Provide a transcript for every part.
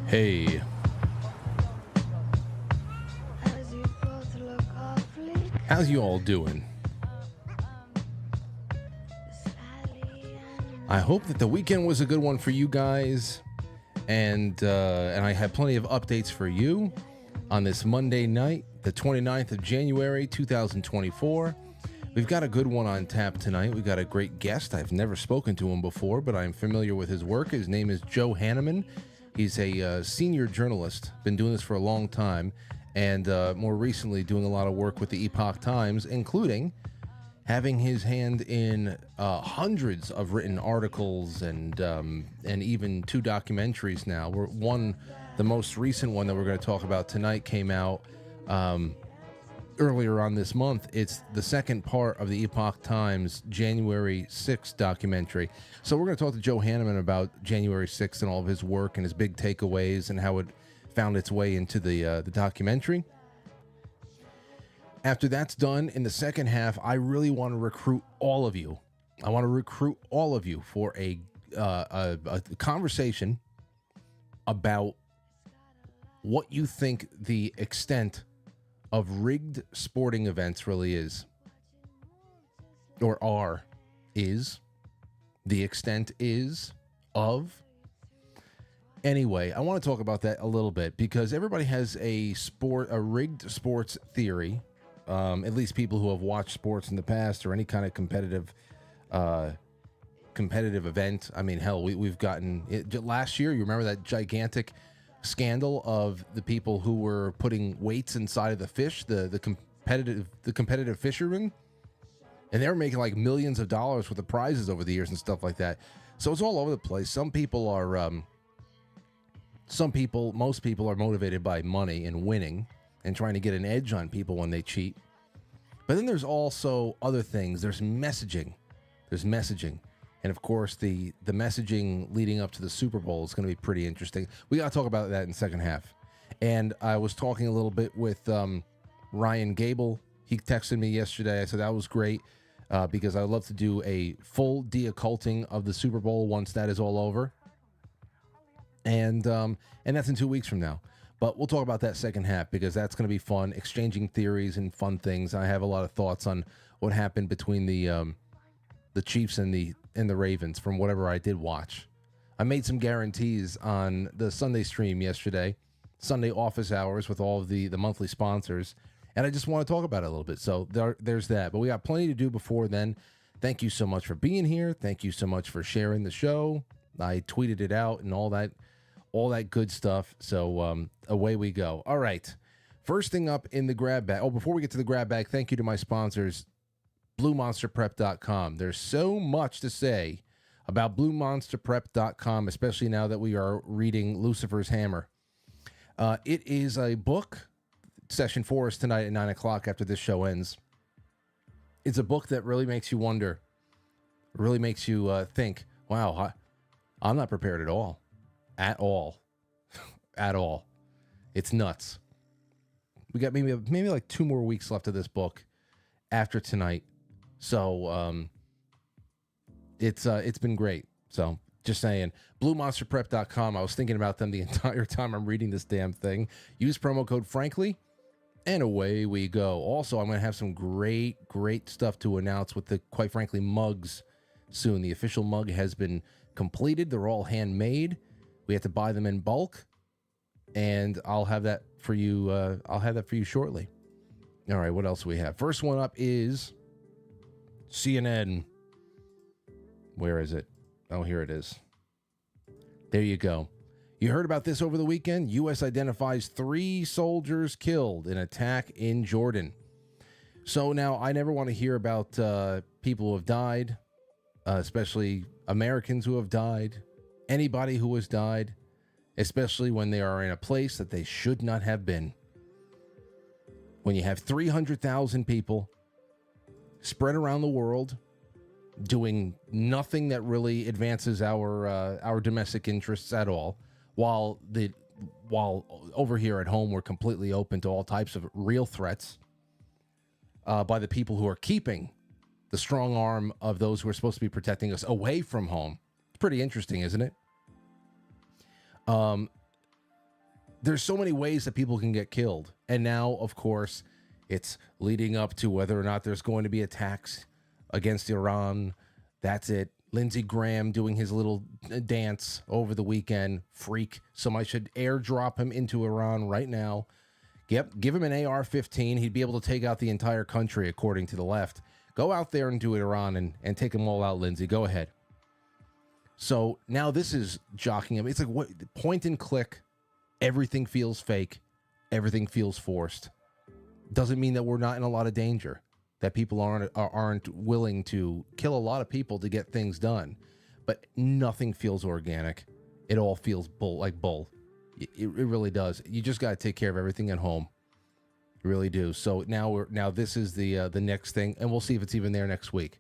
Hey. How's you all doing? I hope that the weekend was a good one for you guys, and I have plenty of updates for you on this Monday night, the 29th of January, 2024. We've got a good one on tap tonight. We've got a great guest. I've never spoken to him before, but I'm familiar with his work. His name is Joe Hannaman. He's a senior journalist, been doing this for a long time, and more recently doing a lot of work with the Epoch Times, including having his hand in hundreds of written articles and even 2 documentaries now. The most recent one that we're going to talk about tonight came out earlier on this month. It's the second part of the Epoch Times January 6th documentary. So we're going to talk to Joe Hannaman about January 6th and all of his work and his big takeaways and how it found its way into the documentary. After that's done, in the second half, I really want to recruit all of you. I want to recruit all of you for a conversation about what you think the extent of rigged sporting events really is, or is, the extent is of. Anyway, I want to talk about that a little bit because everybody has a rigged sports theory. At least people who have watched sports in the past or any kind of competitive event. I mean, hell, we've gotten it last year. You remember that gigantic scandal of the people who were putting weights inside of the fish, the competitive fishermen, and they were making like millions of dollars worth of prizes over the years and stuff like that. So it's all over the place. Most people are motivated by money and winning and trying to get an edge on people when they cheat. But then there's also other things. There's messaging. And of course, the messaging leading up to the Super Bowl is going to be pretty interesting. We got to talk about that in the second half. And I was talking a little bit with Ryan Gable. He texted me yesterday. I said that was great because I'd love to do a full de-occulting of the Super Bowl once that is all over. And that's in 2 weeks from now. But we'll talk about that second half because that's going to be fun, exchanging theories and fun things. I have a lot of thoughts on what happened between the Chiefs and the Ravens from whatever I did watch. I made some guarantees on the Sunday stream yesterday, Sunday office hours with all of the monthly sponsors, and I just want to talk about it a little bit. So there's that. But we got plenty to do before then. Thank you so much for being here. Thank you so much for sharing the show. I tweeted it out and all that good stuff. So away we go. All right. First thing up in the grab bag. Oh, before we get to the grab bag, thank you to my sponsors, BlueMonsterPrep.com. There's so much to say about BlueMonsterPrep.com, especially now that we are reading Lucifer's Hammer. It is a book. Session 4 is tonight at 9 o'clock after this show ends. It's a book that really makes you wonder, really makes you think, wow, I'm not prepared at all. At all. At all. It's nuts. We got maybe like 2 more weeks left of this book after tonight. So it's been great. So just saying, BlueMonsterPrep.com. I was thinking about them the entire time I'm reading this damn thing. Use promo code Frankly, and away we go. Also, I'm going to have some great stuff to announce with the, quite frankly, mugs soon. The official mug has been completed. They're all handmade. We have to buy them in bulk, and I'll have that for you. I'll have that for you shortly. All right, what else do we have? First one up is CNN. Where is it? Oh, here it is. There you go. You heard about this over the weekend? U.S. identifies 3 soldiers killed in attack in Jordan. So now I never want to hear about people who have died, especially Americans who have died, anybody who has died, especially when they are in a place that they should not have been. When you have 300,000 people spread around the world doing nothing that really advances our domestic interests at all, while over here at home we're completely open to all types of real threats by the people who are keeping the strong arm of those who are supposed to be protecting us away from home. It's pretty interesting, isn't it? There's so many ways that people can get killed. And now, of course, it's leading up to whether or not there's going to be attacks against Iran. That's it. Lindsey Graham doing his little dance over the weekend. Freak. Somebody should airdrop him into Iran right now. Yep, give him an AR-15. He'd be able to take out the entire country, according to the left. Go out there and do Iran and take them all out, Lindsey. Go ahead. So now this is jocking him. It's like what, point and click. Everything feels fake. Everything feels forced. Doesn't mean that we're not in a lot of danger. That people aren't willing to kill a lot of people to get things done. But nothing feels organic. It all feels like bull. It really does. You just got to take care of everything at home. You really do. So now this is the next thing, and we'll see if it's even there next week.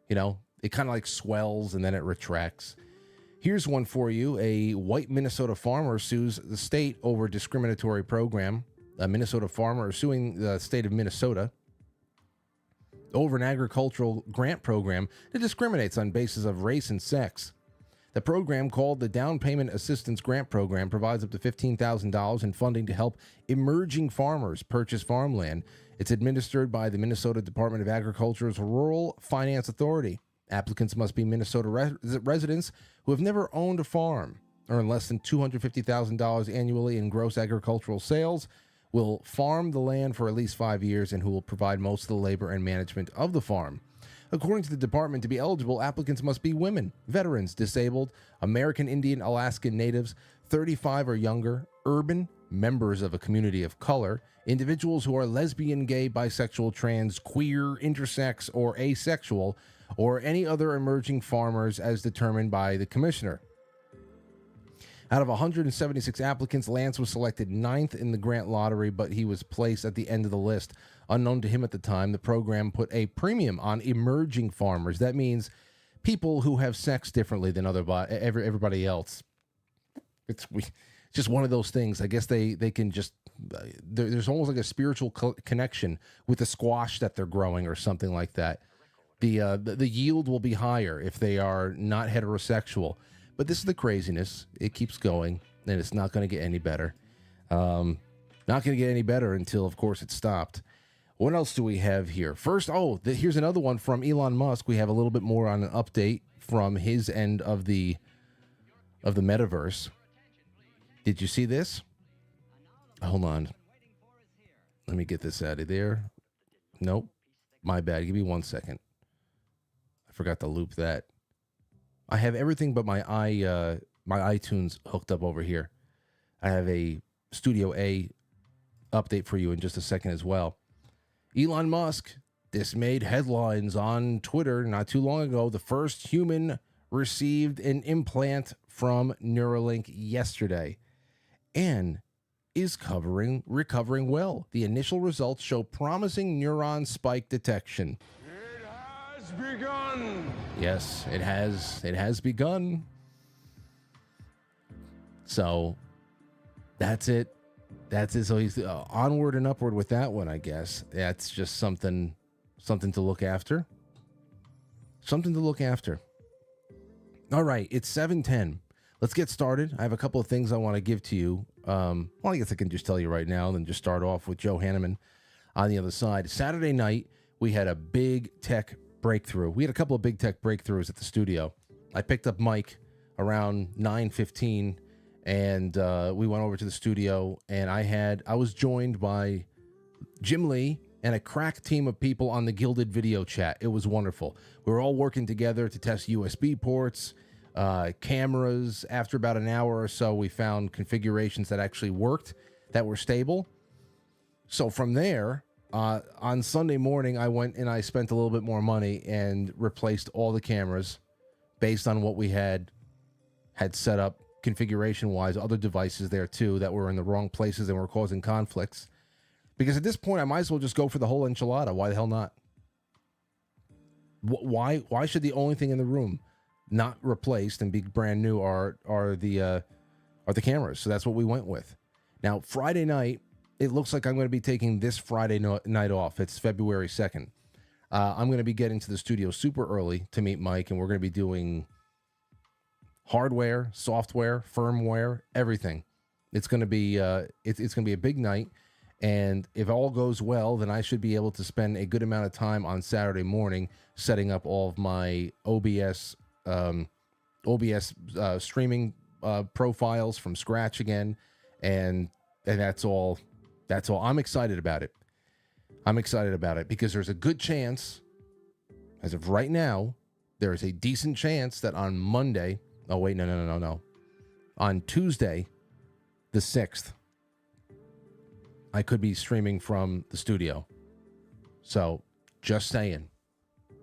You know, it kind of like swells and then it retracts. Here's one for you. A white Minnesota farmer sues the state over discriminatory program. A Minnesota farmer is suing the state of Minnesota over an agricultural grant program that discriminates on basis of race and sex. The program, called the Down Payment Assistance Grant Program, provides up to $15,000 in funding to help emerging farmers purchase farmland. It's administered by the Minnesota Department of Agriculture's Rural Finance Authority. Applicants must be Minnesota residents who have never owned a farm, earn less than $250,000 annually in gross agricultural sales, will farm the land for at least 5 years, and who will provide most of the labor and management of the farm. According to the department, to be eligible, applicants must be women, veterans, disabled, American Indian, Alaskan Natives, 35 or younger, urban, members of a community of color, individuals who are lesbian, gay, bisexual, trans, queer, intersex, or asexual, or any other emerging farmers as determined by the commissioner. Out of 176 applicants, Lance was selected 9th in the grant lottery, but he was placed at the end of the list. Unknown to him at the time, the program put a premium on emerging farmers. That means people who have sex differently than everybody else. It's just one of those things. I guess they can just there's almost like a spiritual connection with the squash that they're growing or something like that. The yield will be higher if they are not heterosexual. But this is the craziness. It keeps going, and it's not going to get any better. Not going to get any better until, of course, it's stopped. What else do we have here? First, here's another one from Elon Musk. We have a little bit more on an update from his end of the metaverse. Did you see this? Hold on. Let me get this out of there. Nope. My bad. Give me 1 second. I forgot to loop that. I have everything but my iTunes hooked up over here. I have a Studio A update for you in just a second as well. Elon Musk, this made headlines on Twitter not too long ago. The first human received an implant from Neuralink yesterday and is recovering well. The initial results show promising neuron spike detection. Begun. Yes, it has begun. So that's it. So he's onward and upward with that one, I guess. That's just something to look after. Something to look after. All right, it's 7:10. Let's get started. I have a couple of things I want to give to you. Well, I guess I can just tell you right now, then just start off with Joe Hannaman on the other side. Saturday night, we had a big tech breakthrough. We had a couple of big tech breakthroughs at the studio. I picked up Mike around 9:15, and we went over to the studio, and I was joined by Jim Lee and a crack team of people on the Gilded video chat. It was wonderful. We were all working together to test USB ports, cameras. After about an hour or so, we found configurations that actually worked, that were stable. So from there, On Sunday morning, I went and I spent a little bit more money and replaced all the cameras based on what we had set up configuration-wise, other devices there too that were in the wrong places and were causing conflicts. Because at this point, I might as well just go for the whole enchilada. Why the hell not? Why should the only thing in the room not replaced and be brand new are the cameras? So that's what we went with. Now, Friday night, it looks like I'm going to be taking this Friday night off. It's February 2nd. I'm going to be getting to the studio super early to meet Mike, and we're going to be doing hardware, software, firmware, everything. It's going to be it's going to be a big night, and if all goes well, then I should be able to spend a good amount of time on Saturday morning setting up all of my OBS streaming profiles from scratch again, and that's all. That's all. I'm excited about it. I'm excited about it because there's a good chance, as of right now, there is a decent chance that on Monday. Oh, wait, no. On Tuesday, the 6th, I could be streaming from the studio. So, just saying.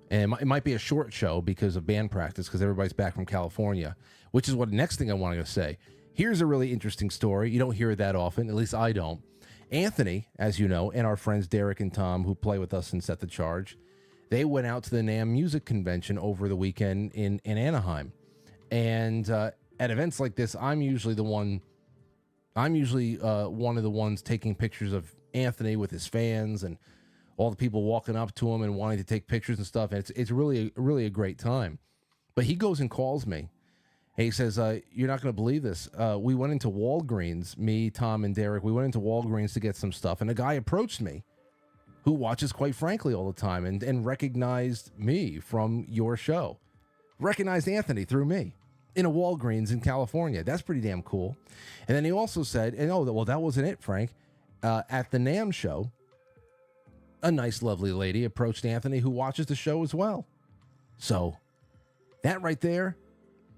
And it might be a short show because of band practice, because everybody's back from California, which is what the next thing I wanted to say. Here's a really interesting story. You don't hear it that often, at least I don't. Anthony, as you know, and our friends Derek and Tom, who play with us and Set the Charge, they went out to the NAMM Music Convention over the weekend in Anaheim. And at events like this, I'm usually one of the ones taking pictures of Anthony with his fans and all the people walking up to him and wanting to take pictures and stuff. And it's really a great time. But he goes and calls me. And he says, you're not going to believe this. We went into Walgreens, me, Tom, and Derek. We went into Walgreens to get some stuff. And a guy approached me who watches Quite Frankly all the time and recognized me from your show. Recognized Anthony through me in a Walgreens in California. That's pretty damn cool. And then he also said, and that wasn't it, Frank. At the NAMM show, a nice, lovely lady approached Anthony who watches the show as well. So that right there,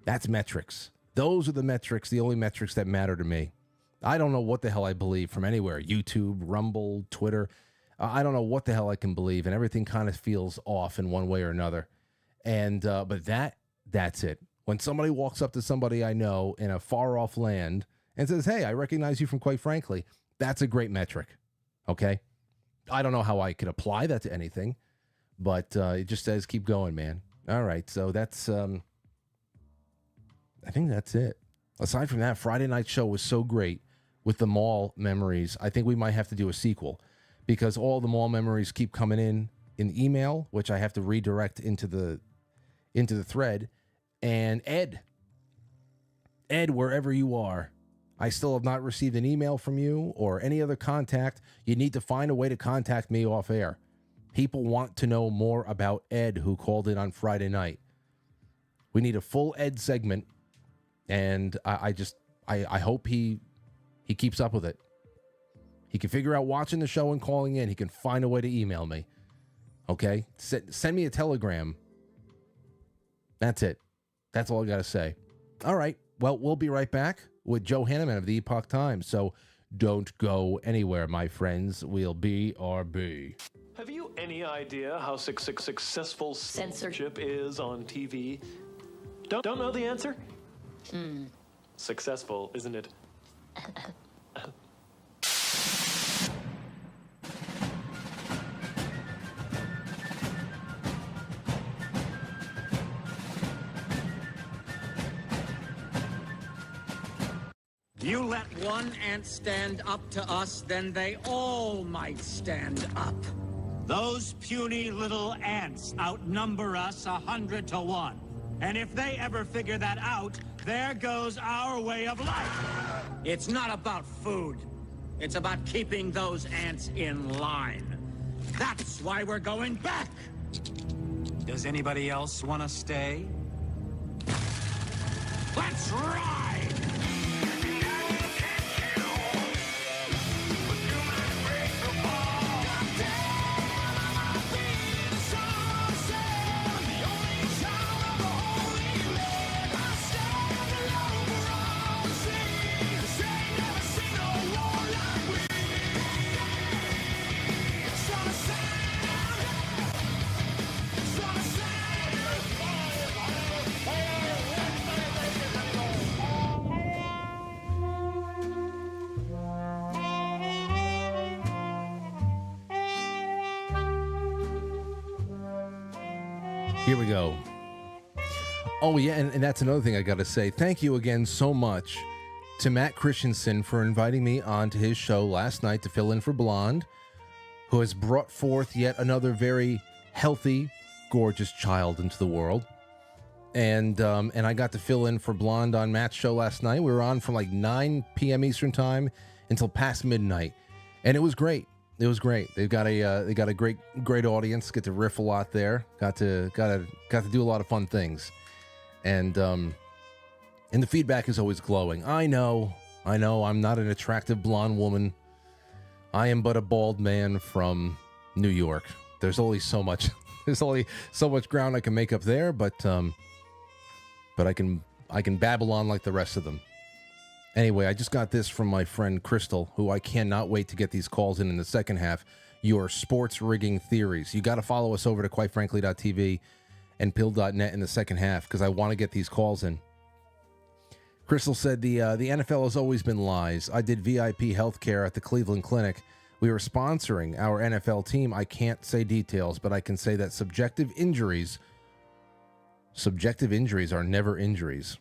that's metrics. Those are the metrics, the only metrics that matter to me. I don't know what the hell I believe from anywhere. YouTube, Rumble, Twitter. I don't know what the hell I can believe, and everything kind of feels off in one way or another. And but that's it. When somebody walks up to somebody I know in a far off land and says, "Hey, I recognize you from Quite Frankly," that's a great metric. Okay, I don't know how I could apply that to anything, but it just says keep going, man. All right, so that's I think that's it. Aside from that, Friday night show was so great with the mall memories. I think we might have to do a sequel because all the mall memories keep coming in email, which I have to redirect into the thread. And Ed, wherever you are, I still have not received an email from you or any other contact. You need to find a way to contact me off air. People want to know more about Ed, who called in on Friday night. We need a full Ed segment, and I hope he keeps up with it. He can figure out watching the show and calling in. He can find a way to email me. Okay? Send me a telegram. That's it. That's all I got to say. All right. Well, we'll be right back with Joe Hannaman of the Epoch Times. So don't go anywhere, my friends. We'll BRB. Have you any idea how successful censorship is on TV? Don't know the answer? Successful, isn't it? You let one ant stand up to us, then they all might stand up. Those puny little ants outnumber us 100 to 1. And if they ever figure that out, there goes our way of life. It's not about food. It's about keeping those ants in line. That's why we're going back. Does anybody else want to stay? Let's ride! Here we go. Oh, yeah, and that's another thing I got to say. Thank you again so much to Matt Christensen for inviting me onto his show last night to fill in for Blonde, who has brought forth yet another very healthy, gorgeous child into the world. And I got to fill in for Blonde on Matt's show last night. We were on from like 9 p.m. Eastern time until past midnight, and it was great. It was great. They got a great audience. Get to riff a lot there. Got to do a lot of fun things, and the feedback is always glowing. I know. I'm not an attractive blonde woman. I am but a bald man from New York. There's only so much. There's only so much ground I can make up there, but I can babble on like the rest of them. Anyway, I just got this from my friend Crystal, who I cannot wait to get these calls in the second half. Your sports rigging theories. You got to follow us over to quitefrankly.tv and pill.net in the second half because I want to get these calls in. Crystal said the NFL has always been lies. I did VIP healthcare at the Cleveland Clinic. We were sponsoring our NFL team. I can't say details, but I can say that subjective injuries are never injuries.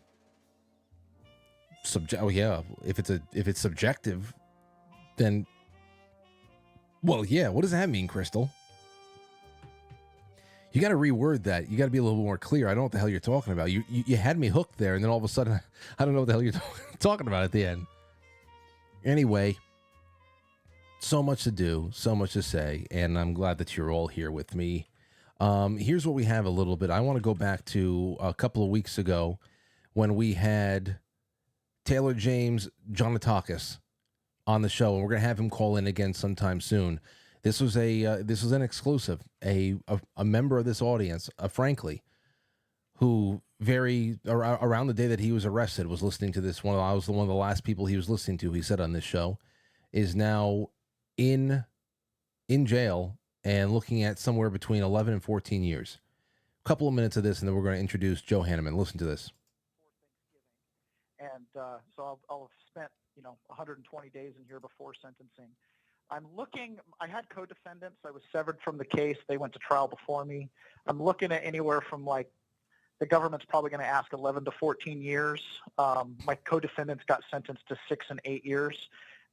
If it's subjective, then, well, yeah, what does that mean, Crystal? You got to reword that. You got to be a little more clear. I don't know what the hell you're talking about. You had me hooked there, and then all of a sudden, I don't know what the hell you're talking about at the end. Anyway, so much to do, so much to say, and I'm glad that you're all here with me. Here's what we have a little bit. I want to go back to a couple of weeks ago when we had Taylor James Jonatakis on the show, and we're going to have him call in again sometime soon. This was an exclusive. A member of this audience, frankly, who around the day that he was arrested was listening to this. I was one of the last people he was listening to. He said on this show, is now in jail and looking at somewhere between 11 and 14 years. A couple of minutes of this, and then we're going to introduce Joe Hannaman. Listen to this. And so I'll have spent 120 days in here before sentencing. I had co-defendants. I was severed from the case. They went to trial before me. I'm looking at anywhere from the government's probably going to ask 11 to 14 years. My co-defendants got sentenced to 6 and 8 years.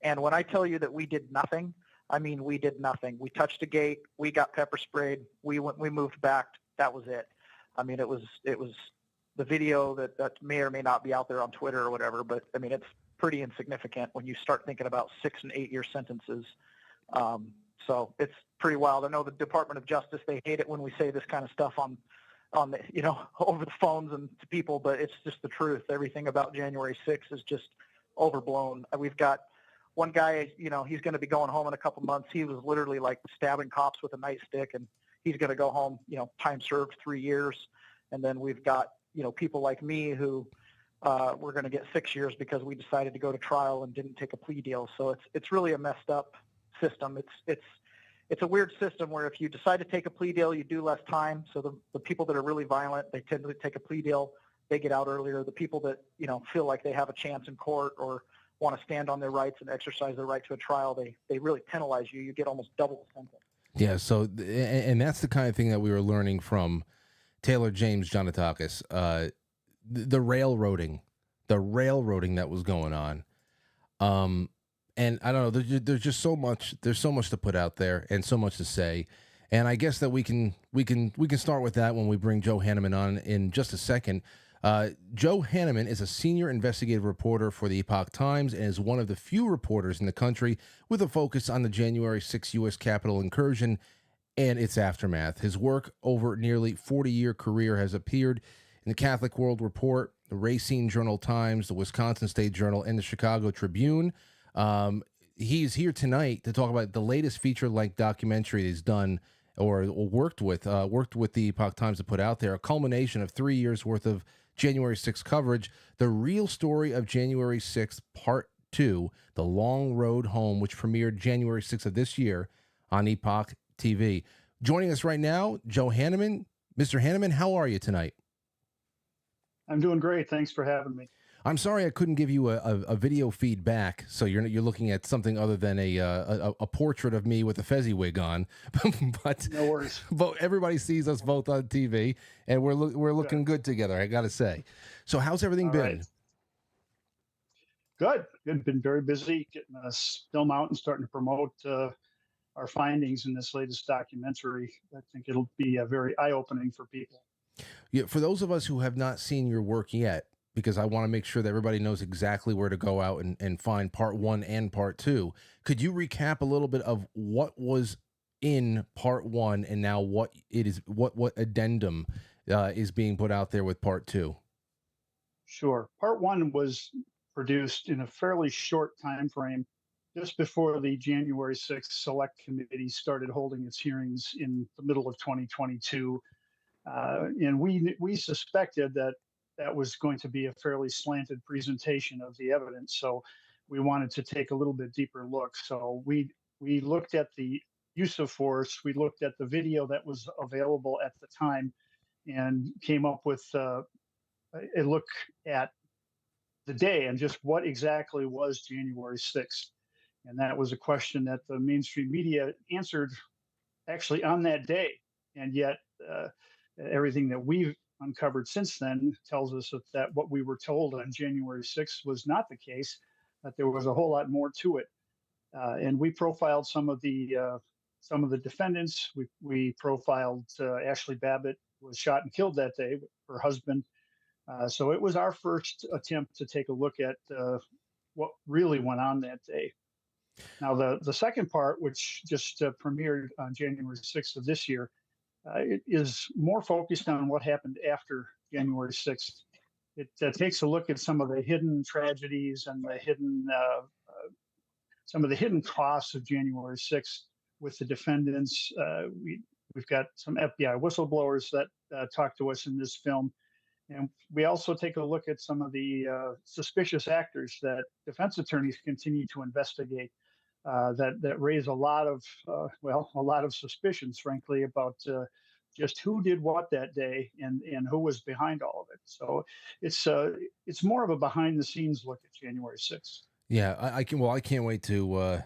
And when I tell you that we did nothing, I mean, we did nothing. We touched a gate. We got pepper sprayed. We moved back. That was it. I mean, it was the video that may or may not be out there on Twitter or whatever, but I mean, it's pretty insignificant when you start thinking about 6 and 8 year sentences. So it's pretty wild. I know the Department of Justice, they hate it when we say this kind of stuff on the, over the phones and to people, but it's just the truth. Everything about January 6th is just overblown. We've got one guy, he's going to be going home in a couple months. He was literally stabbing cops with a nightstick, and he's going to go home, time served 3 years. And then we've got, people like me who we're going to get 6 years because we decided to go to trial and didn't take a plea deal. So it's really a messed up system. It's a weird system where if you decide to take a plea deal, you do less time. So the people that are really violent, they tend to take a plea deal. They get out earlier. The people that, feel like they have a chance in court or want to stand on their rights and exercise their right to a trial, they really penalize you. You get almost double the sentence. Yeah. So, and that's the kind of thing that we were learning from Taylor James Jonatakis, the railroading that was going on. And I don't know, there's just so much to put out there and so much to say. And I guess that we can start with that when we bring Joe Hannaman on in just a second. Joe Hannaman is a senior investigative reporter for the Epoch Times and is one of the few reporters in the country with a focus on the January 6th U.S. Capitol incursion and its aftermath. His work over nearly 40-year career has appeared in the Catholic World Report, the Racine Journal-Times, the Wisconsin State Journal, and the Chicago Tribune. He's here tonight to talk about the latest feature-length documentary he's done or worked with the Epoch Times to put out there, a culmination of 3 years worth of January 6th coverage, the real story of January 6th, Part 2, The Long Road Home, which premiered January 6th of this year on Epoch TV. Joining us right now, Joe Hannaman. Mr. Hannaman, how are you tonight? I'm doing great. Thanks for having me. I'm sorry I couldn't give you a video feedback, so you're looking at something other than a portrait of me with a Fezzi wig on, but No worries. but everybody sees us both on TV, and we're looking good together. I gotta say. So how's everything All been? right. Good. Good. Been very busy getting us film out and starting to promote our findings in this latest documentary. I think it'll be very eye-opening for people. Yeah, for those of us who have not seen your work yet, because I want to make sure that everybody knows exactly where to go out and find part one and part two, could you recap a little bit of what was in part one and now what it is, what addendum is being put out there with part two? Sure. Part one was produced in a fairly short time frame, just before the January 6th Select Committee started holding its hearings in the middle of 2022. And we suspected that that was going to be a fairly slanted presentation of the evidence. So we wanted to take a little bit deeper look. So we looked at the use of force. We looked at the video that was available at the time and came up with a look at the day and just what exactly was January 6th. And that was a question that the mainstream media answered actually on that day. And yet, everything that we've uncovered since then tells us that what we were told on January 6th was not the case, that there was a whole lot more to it. And we profiled some of the defendants. We profiled Ashley Babbitt, who was shot and killed that day, her husband. So it was our first attempt to take a look at what really went on that day. Now, the second part, which just premiered on January 6th of this year, it is more focused on what happened after January 6th. It takes a look at some of the hidden tragedies and some of the hidden costs of January 6th with the defendants. We've got some FBI whistleblowers that talk to us in this film. And we also take a look at some of the suspicious actors that defense attorneys continue to investigate that raise a lot of suspicions, frankly, about just who did what that day and who was behind all of it. So it's more of a behind the scenes look at January 6th. Yeah, I can. Well, I can't wait to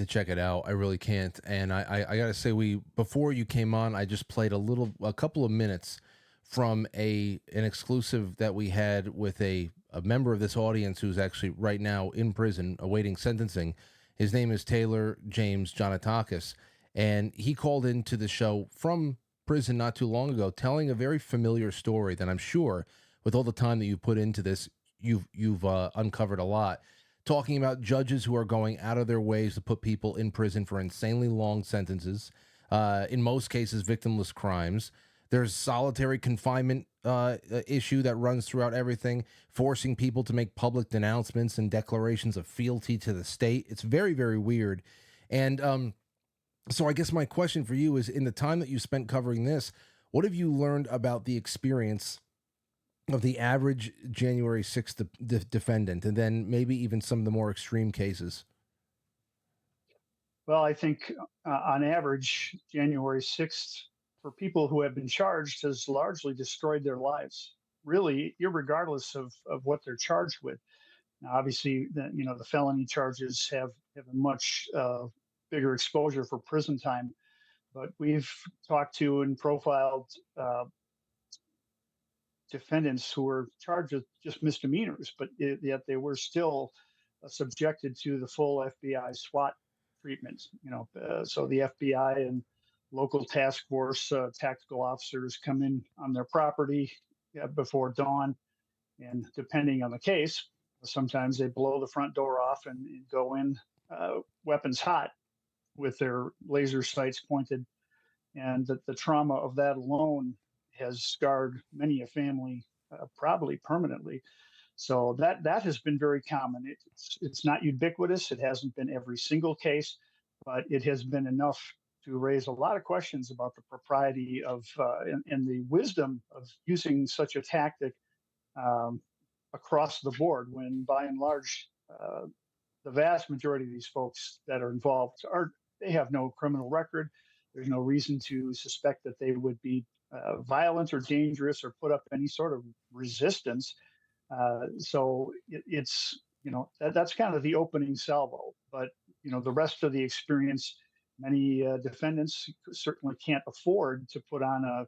check it out. I really can't. And I gotta say, before you came on, I just played a couple of minutes from an exclusive that we had with a member of this audience who's actually right now in prison awaiting sentencing. His name is Taylor James Jonatakis, and he called into the show from prison not too long ago, telling a very familiar story that I'm sure, with all the time that you put into this, you've uncovered a lot. Talking about judges who are going out of their ways to put people in prison for insanely long sentences, in most cases victimless crimes. There's solitary confinement issue that runs throughout everything, forcing people to make public denouncements and declarations of fealty to the state. It's very, very weird. And so I guess my question for you is, in the time that you spent covering this, what have you learned about the experience of the average January 6th defendant, and then maybe even some of the more extreme cases? Well, I think on average, January 6th, for people who have been charged, has largely destroyed their lives, really, irregardless of what they're charged with. Now, obviously, the felony charges have a much bigger exposure for prison time, but we've talked to and profiled defendants who were charged with just misdemeanors, but yet they were still subjected to the full FBI SWAT treatment. So the FBI and local task force tactical officers come in on their property before dawn, and depending on the case, sometimes they blow the front door off and go in weapons hot with their laser sights pointed, and the trauma of that alone has scarred many a family, probably permanently. So that has been very common. It's not ubiquitous. It hasn't been every single case, but it has been enough to raise a lot of questions about the propriety of and the wisdom of using such a tactic across the board, when by and large the vast majority of these folks that are involved they have no criminal record. There's no reason to suspect that they would be violent or dangerous or put up any sort of resistance. It's, that's kind of the opening salvo. But, the rest of the experience, many defendants certainly can't afford to put on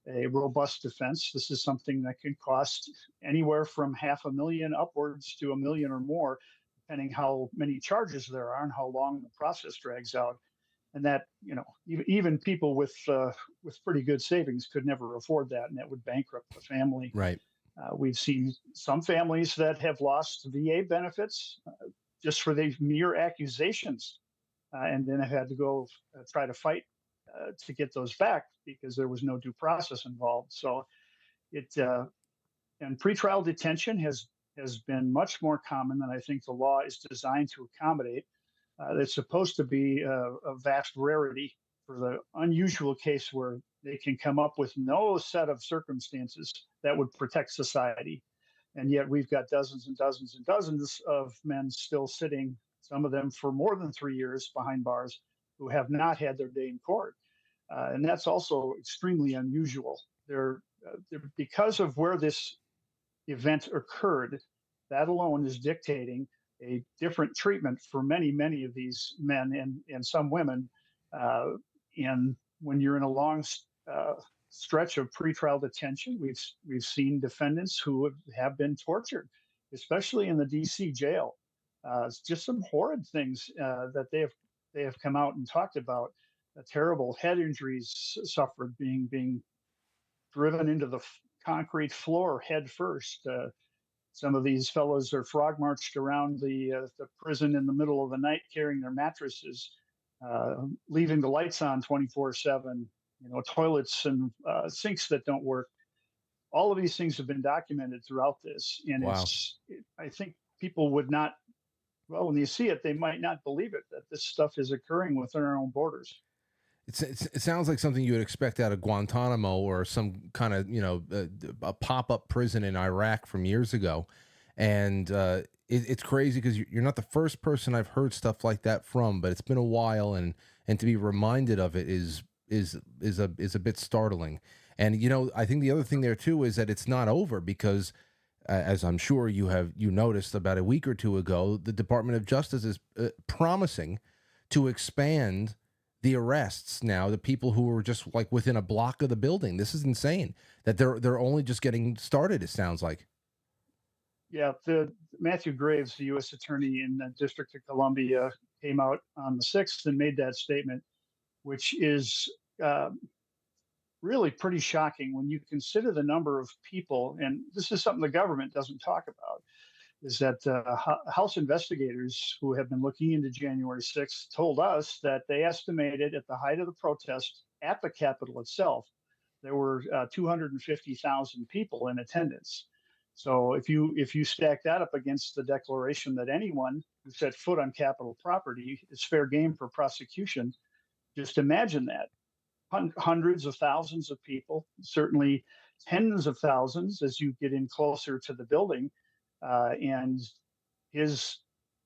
a robust defense. This is something that can cost anywhere from $500,000 upwards to $1 million or more, depending how many charges there are and how long the process drags out. And that, even people with pretty good savings could never afford that, and that would bankrupt the family. Right. We've seen some families that have lost VA benefits just for the mere accusations, and then have had to go try to fight to get those back because there was no due process involved. So and pretrial detention has been much more common than I think the law is designed to accommodate. It's supposed to be a vast rarity for the unusual case where they can come up with no set of circumstances that would protect society. And yet we've got dozens and dozens and dozens of men still sitting, some of them for more than 3 years behind bars, who have not had their day in court. And that's also extremely unusual. Because of where this event occurred, that alone is dictating a different treatment for many, many of these men and some women. And when you're in a long stretch of pretrial detention, we've seen defendants who have been tortured, especially in the DC jail. It's just some horrid things that they have come out and talked about. Terrible head injuries suffered, being driven into the concrete floor head first. Some of these fellows are frog marched around the prison in the middle of the night carrying their mattresses, leaving the lights on 24/7, toilets and sinks that don't work. All of these things have been documented throughout this. And Wow. I think people would not, well, when you see it, they might not believe it, that this stuff is occurring within our own borders. It sounds like something you would expect out of Guantanamo or some kind of, a pop-up prison in Iraq from years ago. And it's crazy because you're not the first person I've heard stuff like that from, but it's been a while, and to be reminded of it is a bit startling. And, I think the other thing there too is that it's not over because, as I'm sure you noticed about a week or two ago, the Department of Justice is promising to expand the arrests now, the people who were just like within a block of the building. This is insane that they're only just getting started, it sounds like. Yeah, the Matthew Graves, the U.S. attorney in the District of Columbia, came out on the 6th and made that statement, which is really pretty shocking when you consider the number of people, and this is something the government doesn't talk about, is that House investigators who have been looking into January 6th told us that they estimated at the height of the protest at the Capitol itself, there were 250,000 people in attendance. So if you stack that up against the declaration that anyone who set foot on Capitol property is fair game for prosecution, just imagine that. Hundreds of thousands of people, certainly tens of thousands as you get in closer to the building. And his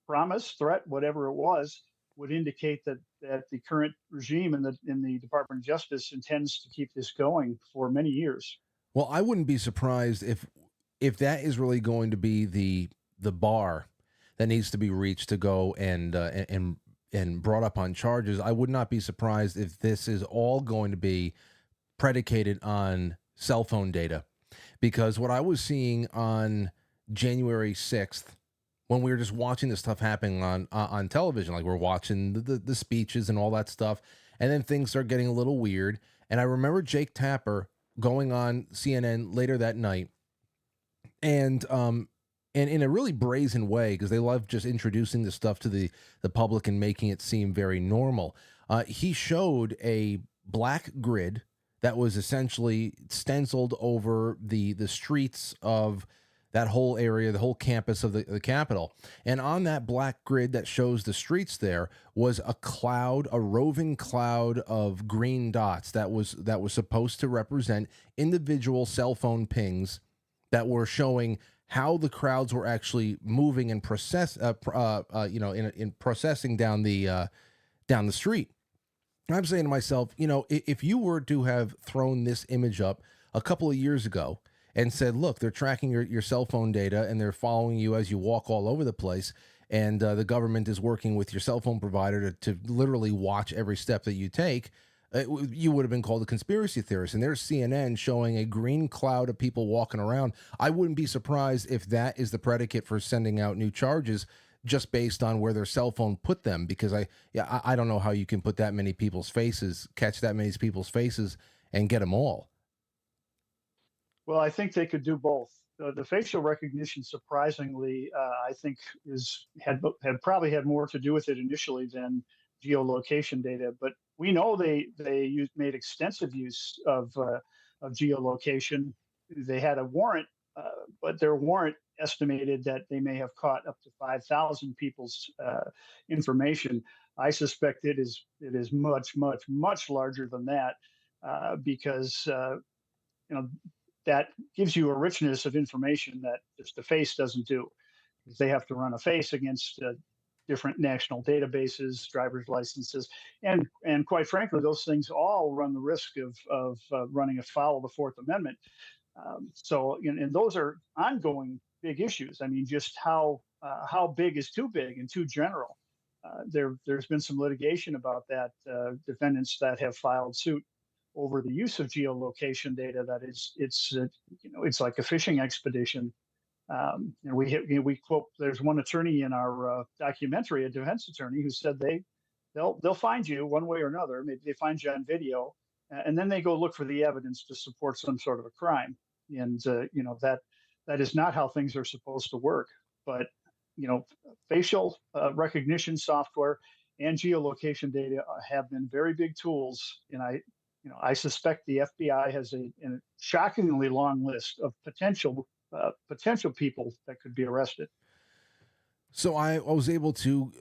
promise, threat, whatever it was, would indicate that the current regime in the Department of Justice intends to keep this going for many years. Well, I wouldn't be surprised if that is really going to be the bar that needs to be reached to go and brought up on charges. I would not be surprised if this is all going to be predicated on cell phone data, because what I was seeing on January 6th, when we were just watching this stuff happening on television, like we're watching the speeches and all that stuff, and then things start getting a little weird. And I remember Jake Tapper going on CNN later that night, and in a really brazen way, because they love just introducing this stuff to the public and making it seem very normal. He showed a black grid that was essentially stenciled over the streets of that whole area, the whole campus of the Capitol. And on that black grid that shows the streets there was a roving cloud of green dots that was supposed to represent individual cell phone pings that were showing how the crowds were actually moving and in processing down the street. And I'm saying to myself, if you were to have thrown this image up a couple of years ago and said, look, they're tracking your cell phone data and they're following you as you walk all over the place. And the government is working with your cell phone provider to literally watch every step that you take, you would have been called a conspiracy theorist. And there's CNN showing a green cloud of people walking around. I wouldn't be surprised if that is the predicate for sending out new charges just based on where their cell phone put them, because I don't know how you can put that many people's faces, catch that many people's faces and get them all. Well, I think they could do both. The facial recognition, surprisingly, I think had probably had more to do with it initially than geolocation data. But we know they made extensive use of geolocation. They had a warrant, but their warrant estimated that they may have caught up to 5,000 people's information. I suspect it is much larger than that, because you know that gives you a richness of information that just the face doesn't do. They have to run a face against different national databases, driver's licenses, and quite frankly, those things all run the risk of running afoul of the Fourth Amendment. And those are ongoing big issues. I mean, just how big is too big and too general? There's been some litigation about that. Defendants that have filed suit over the use of geolocation data, that it's like a fishing expedition. And we quote, there's one attorney in our documentary, a defense attorney, who said they'll find you one way or another. Maybe they find you on video, and then they go look for the evidence to support some sort of a crime. And that is not how things are supposed to work. But facial recognition software and geolocation data have been very big tools. And I suspect the FBI has a shockingly long list of potential people that could be arrested. So I was able to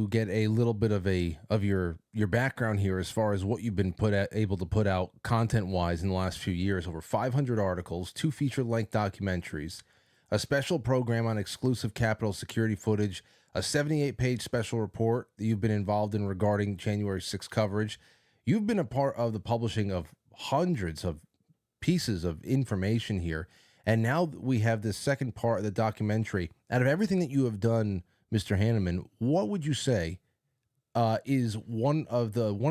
get a little bit of your background here as far as what you've been able to put out content wise in the last few years. Over 500 articles, 2 feature-length documentaries, a special program on exclusive Capitol security footage, a 78-page special report that you've been involved in regarding January 6th coverage. You've been a part of the publishing of hundreds of pieces of information here. And now we have this second part of the documentary. Out of everything that you have done, Mr. Hanneman, what would you say is one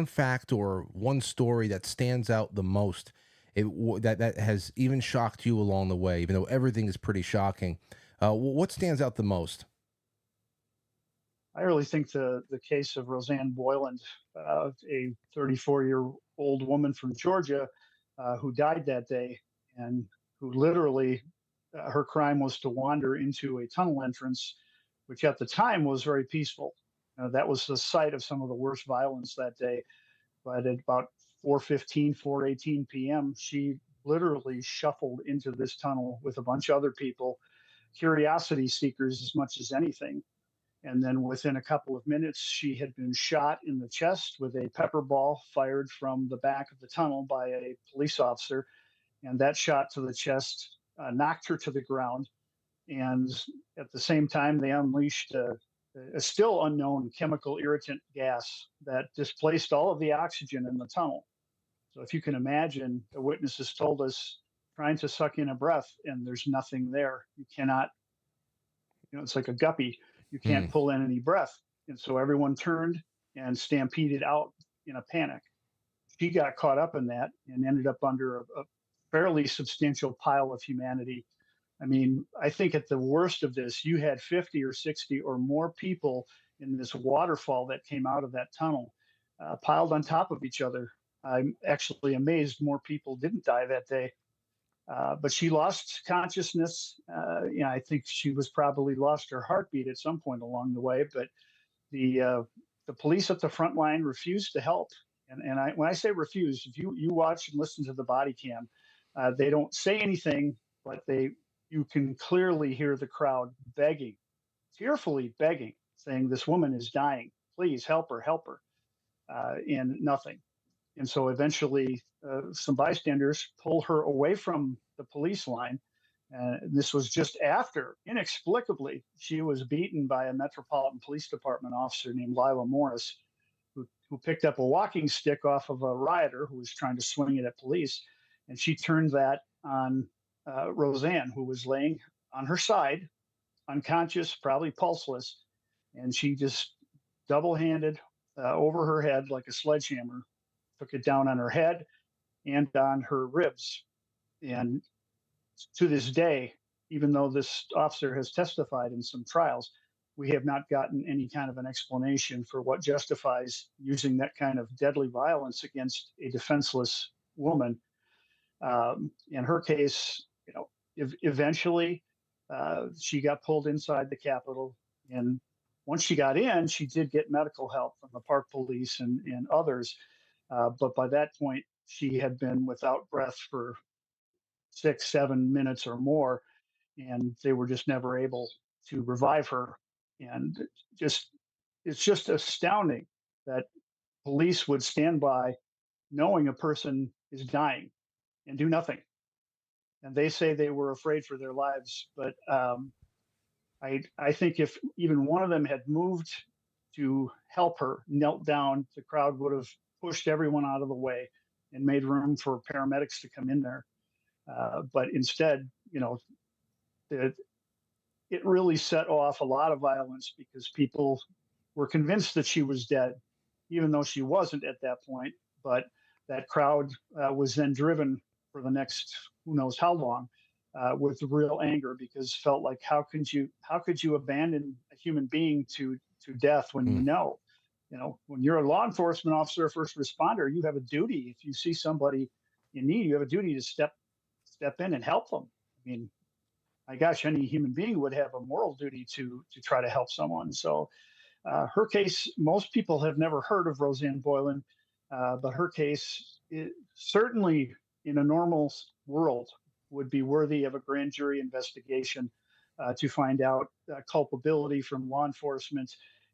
fact or one story that stands out the most, that has even shocked you along the way, even though everything is pretty shocking? What stands out the most? I really think the case of Roseanne Boyland, a 34-year-old woman from Georgia who died that day, and who literally, her crime was to wander into a tunnel entrance, which at the time was very peaceful. That was the site of some of the worst violence that day. But at about 4:18 p.m., she literally shuffled into this tunnel with a bunch of other people, curiosity seekers as much as anything. And then within a couple of minutes, she had been shot in the chest with a pepper ball fired from the back of the tunnel by a police officer. And that shot to the chest knocked her to the ground. And at the same time, they unleashed a still unknown chemical irritant gas that displaced all of the oxygen in the tunnel. So if you can imagine, the witnesses told us, trying to suck in a breath and there's nothing there. You cannot, it's like a guppy. You can't pull in any breath. And so everyone turned and stampeded out in a panic. She got caught up in that and ended up under a fairly substantial pile of humanity. I mean, I think at the worst of this, you had 50 or 60 or more people in this waterfall that came out of that tunnel, piled on top of each other. I'm actually amazed more people didn't die that day. But she lost consciousness. I think she was probably lost her heartbeat at some point along the way. But the police at the front line refused to help. And when I say refused, if you watch and listen to the body cam, they don't say anything, but you can clearly hear the crowd begging, tearfully begging, saying, "This woman is dying. Please help her, help her." And nothing. And so eventually some bystanders pull her away from the police line. This was just after, inexplicably, she was beaten by a Metropolitan Police Department officer named Lila Morris, who picked up a walking stick off of a rioter who was trying to swing it at police. And she turned that on Roseanne, who was laying on her side, unconscious, probably pulseless, and she just double-handed over her head like a sledgehammer, took it down on her head and on her ribs. And to this day, even though this officer has testified in some trials, we have not gotten any kind of an explanation for what justifies using that kind of deadly violence against a defenseless woman. In her case, eventually she got pulled inside the Capitol, and once she got in, she did get medical help from the Park Police and others. But by that point, she had been without breath for 6, 7 minutes or more, and they were just never able to revive her. And just it's just astounding that police would stand by knowing a person is dying and do nothing. And they say they were afraid for their lives, but I think if even one of them had moved to help her, knelt down, the crowd would have pushed everyone out of the way and made room for paramedics to come in there. But instead, it, it really set off a lot of violence because people were convinced that she was dead, even though she wasn't at that point. But that crowd was then driven for the next who knows how long with real anger because felt like how could you abandon a human being to death when when you're a law enforcement officer, first responder, you have a duty. If you see somebody in need, you have a duty to step in and help them. I mean, my gosh, any human being would have a moral duty to try to help someone. So her case, most people have never heard of Roseanne Boylan, but her case certainly in a normal world would be worthy of a grand jury investigation to find out culpability from law enforcement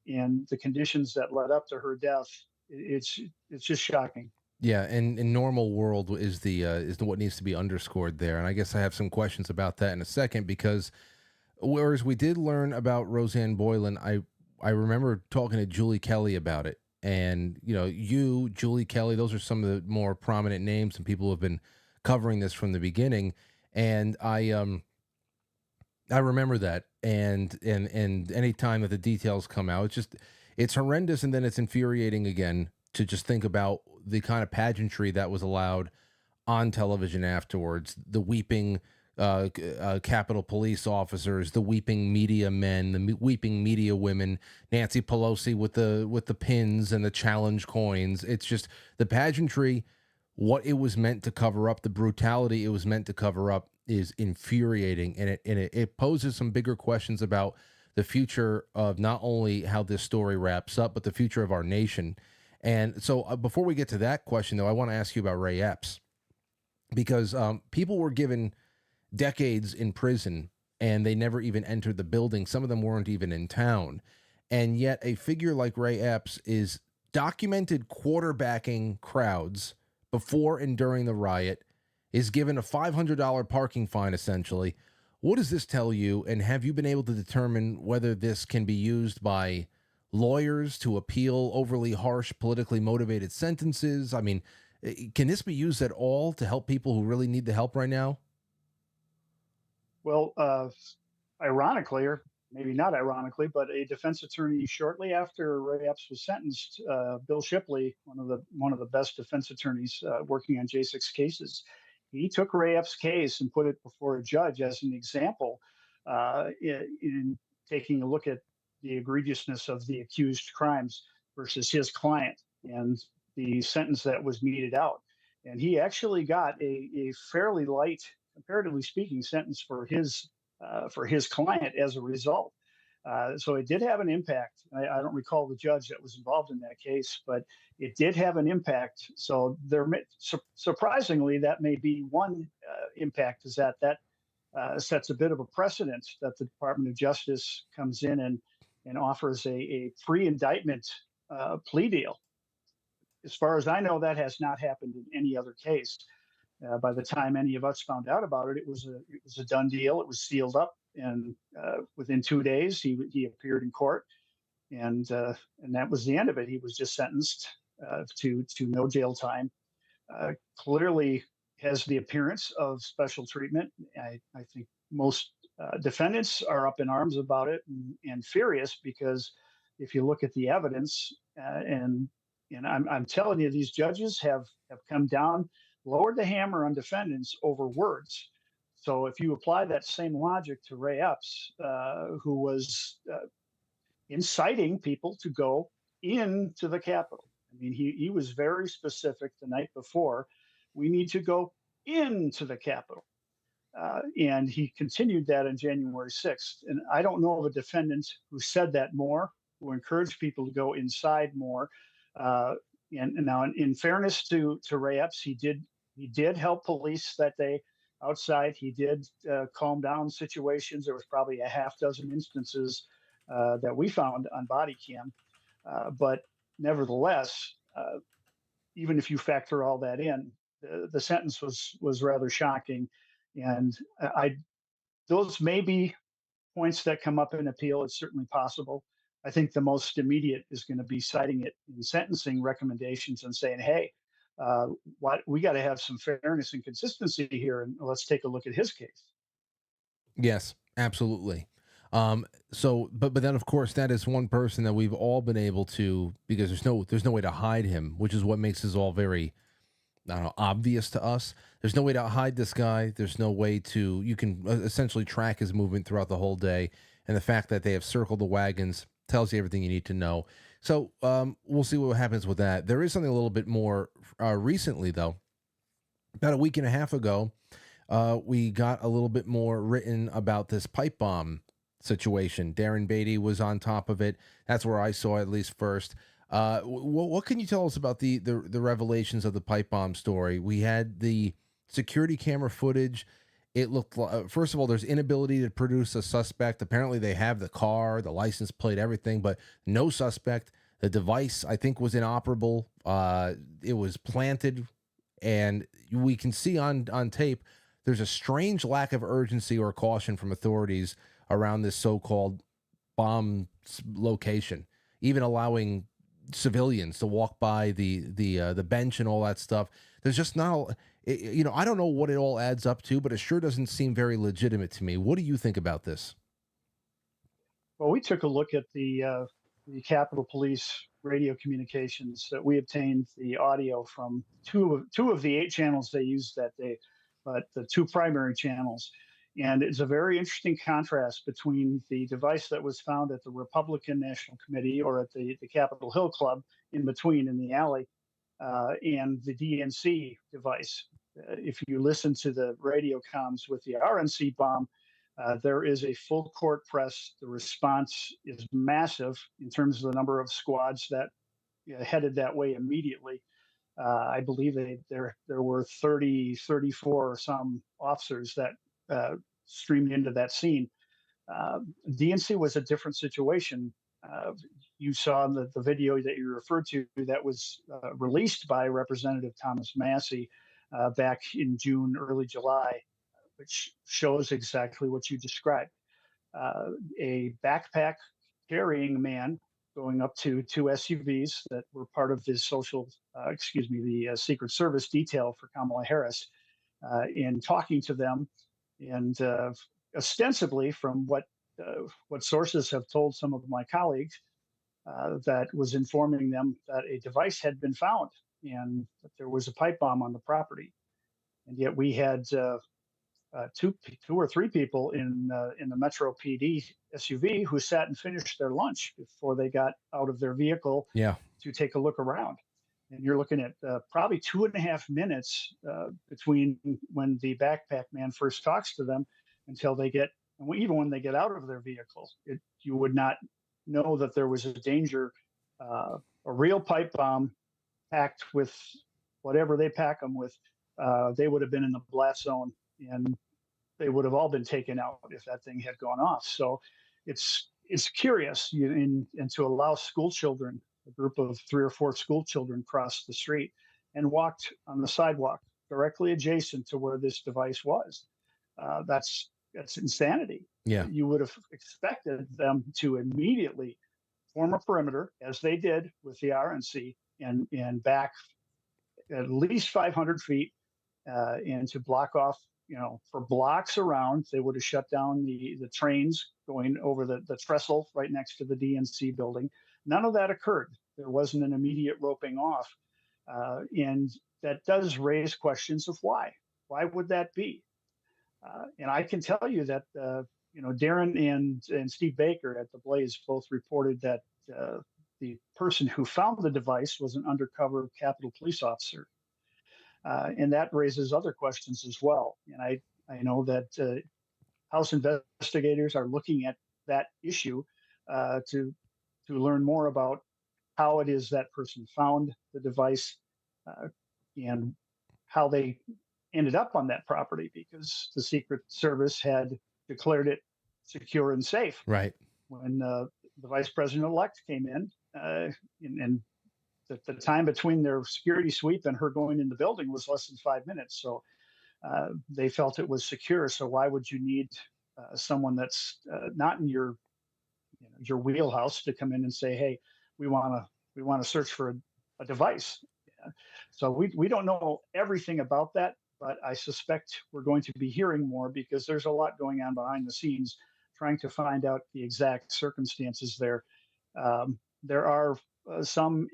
and the conditions that led up to her death. It's just shocking. Yeah, and in normal world is the what needs to be underscored there, and I guess I have some questions about that in a second because whereas we did learn about Roseanne Boylan, I remember talking to Julie Kelly about it, and Julie Kelly, those are some of the more prominent names and people who have been covering this from the beginning, and I remember that, and any time that the details come out, it's horrendous, and then it's infuriating again to just think about the kind of pageantry that was allowed on television afterwards. The weeping Capitol Police officers, the weeping media men, the weeping media women, Nancy Pelosi with the pins and the challenge coins. It's just the pageantry, what it was meant to cover up, the brutality it was meant to cover up is infuriating, and it poses some bigger questions about the future of not only how this story wraps up, but the future of our nation. And so before we get to that question, though, I want to ask you about Ray Epps, because people were given decades in prison and they never even entered the building. Some of them weren't even in town. And yet a figure like Ray Epps is documented quarterbacking crowds before and during the riot, is given a $500 parking fine, essentially. What does this tell you? And have you been able to determine whether this can be used by lawyers to appeal overly harsh, politically motivated sentences? I mean, can this be used at all to help people who really need the help right now? Well, ironically, or maybe not ironically, but a defense attorney shortly after Ray Epps was sentenced, Bill Shipley, one of the best defense attorneys working on J6 cases, he took Ray Epps' case and put it before a judge as an example in taking a look at the egregiousness of the accused crimes versus his client and the sentence that was meted out. And he actually got a fairly light, comparatively speaking, sentence for his client as a result. So it did have an impact. I don't recall the judge that was involved in that case, but it did have an impact. So surprisingly, that may be one impact, is that sets a bit of a precedent that the Department of Justice comes in and offers a pre-indictment plea deal. As far as I know, that has not happened in any other case. By the time any of us found out about it, it was a done deal. It was sealed up, and within 2 days, he appeared in court, and that was the end of it. He was just sentenced to no jail time. Clearly, has the appearance of special treatment. I think most defendants are up in arms about it and furious because if you look at the evidence, and I'm telling you, these judges have come down, lowered the hammer on defendants over words. So if you apply that same logic to Ray Epps, who was inciting people to go into the Capitol. I mean, he was very specific the night before. We need to go into the Capitol. And he continued that on January 6th. And I don't know of a defendant who said that more, who encouraged people to go inside more. Uh, and now, in fairness to Ray Epps, he did help police that day outside. He did calm down situations. There was probably a half dozen instances that we found on body cam. But nevertheless, even if you factor all that in, the sentence was rather shocking. And I those may be points that come up in appeal. It's certainly possible. I think the most immediate is going to be citing it in sentencing recommendations and saying, "Hey, what we got to have some fairness and consistency here, and let's take a look at his case." Yes, absolutely. But then of course that is one person that we've all been able to, because there's no way to hide him, which is what makes this all very, I don't know, obvious to us. There's no way to hide this guy. There's no way to, you can essentially track his movement throughout the whole day. And the fact that they have circled the wagons tells you everything you need to know. So we'll see what happens with that. There is something a little bit more recently, though. About a week and a half ago, we got a little bit more written about this pipe bomb situation. Darren Beatty was on top of it. That's where I saw it, at least first. What can you tell us about the revelations of the pipe bomb story? We had the security camera footage. It looked like, first of all, there's inability to produce a suspect. Apparently they have the car, the license plate, everything, but no suspect. The device, I think, was inoperable. It was planted, and we can see on tape there's a strange lack of urgency or caution from authorities around this so-called bomb location, even allowing civilians to walk by the bench and all that stuff. There's just not, I don't know what it all adds up to, but it sure doesn't seem very legitimate to me. What do you think about this? Well, we took a look at the Capitol Police radio communications that we obtained the audio from two of the 8 channels they used that day, but the 2 primary channels. And it's a very interesting contrast between the device that was found at the Republican National Committee or at the Capitol Hill Club in between in the alley and the DNC device. If you listen to the radio comms with the RNC bomb, there is a full court press. The response is massive in terms of the number of squads that headed that way immediately. I believe there were 30, 34 or some officers that streamed into that scene. DNC was a different situation. You saw the video that you referred to that was released by Representative Thomas Massey back in June, early July, which shows exactly what you described. A backpack carrying man going up to 2 SUVs that were part of the Secret Service detail for Kamala Harris, and talking to them, and ostensibly, from what sources have told some of my colleagues, that was informing them that a device had been found and that there was a pipe bomb on the property, and yet we had two or three people in the Metro PD SUV who sat and finished their lunch before they got out of their vehicle to take a look around. And you're looking at probably 2.5 minutes between when the backpack man first talks to them until they get, and even when they get out of their vehicle, you would not know that there was a danger. A real pipe bomb packed with whatever they pack them with, they would have been in the blast zone, and they would have all been taken out if that thing had gone off. So it's curious, and to allow school children, a group of 3 or 4 school children, crossed the street and walked on the sidewalk directly adjacent to where this device was. That's insanity. Yeah. You would have expected them to immediately form a perimeter, as they did with the RNC, and back at least 500 feet and to block off, for blocks around. They would have shut down the trains going over the trestle right next to the DNC building. None of that occurred. There wasn't an immediate roping off. And that does raise questions of why. Why would that be? And I can tell you that, Darren and Steve Baker at the Blaze both reported that the person who found the device was an undercover Capitol Police officer. And that raises other questions as well. And I know that House investigators are looking at that issue to learn more about how it is that person found the device and how they ended up on that property, because the Secret Service had declared it secure and safe. Right. When the vice president-elect came in, and the time between their security sweep and her going in the building was less than 5 minutes. So they felt it was secure. So why would you need someone that's not in your wheelhouse to come in and say, hey, we want to search for a device? Yeah. So we don't know everything about that, but I suspect we're going to be hearing more, because there's a lot going on behind the scenes trying to find out the exact circumstances there. There are some